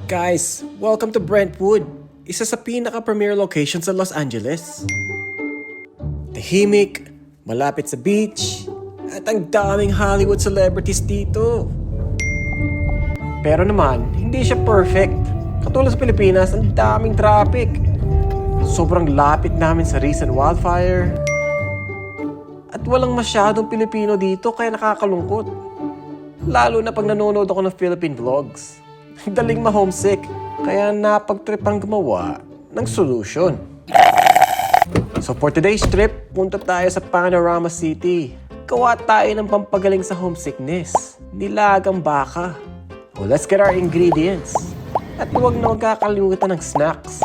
Guys, welcome to Brentwood, isa sa pinaka-premier location sa Los Angeles. Tahimik, malapit sa beach, at ang daming Hollywood celebrities dito. Pero naman, hindi siya perfect. Katulad sa Pilipinas, ang daming traffic. Sobrang lapit namin sa recent wildfire. At walang masyadong Pilipino dito kaya nakakalungkot. Lalo na pag nanonood ako ng Philippine vlogs. Daling ma-homesick, kaya napagtripang gumawa ng solution. So for today's trip, punta tayo sa Panorama City. Gawa tayo ng pampagaling sa homesickness. Nilagang baka. So let's get our ingredients. At huwag na magkakalimutan ng snacks.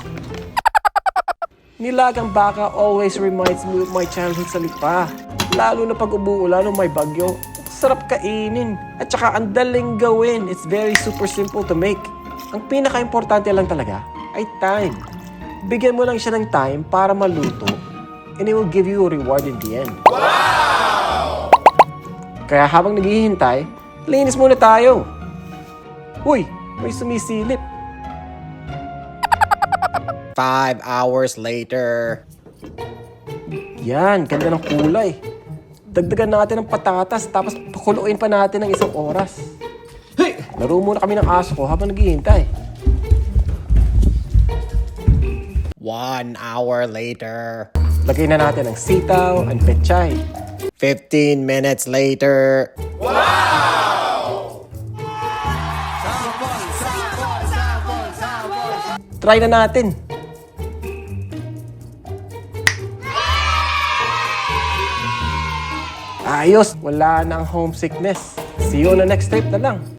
Nilagang baka always reminds me of my childhood sa Lipa. Lalo na pag umuulan o may bagyo. Sarap kainin. At saka ang daling gawin. It's very super simple to make. Ang pinaka-importante lang talaga ay time. Bigyan mo lang siya ng time para maluto and it will give you a reward in the end. Wow! Kaya habang naghihintay, linis muna tayo. Uy, may sumisilip. 5 hours later. Yan, ganda ng kulay. Dagdagan natin ng patatas tapos pakuluin pa natin ng 1 oras. Hey! Laro muna kami ng aso ko habang naghihintay. 1 hour later. Lagay na natin ang sitaw and pechay. 15 minutes later. Wow! Try na natin. Ayos, wala na ang homesickness. See you on the next trip na lang.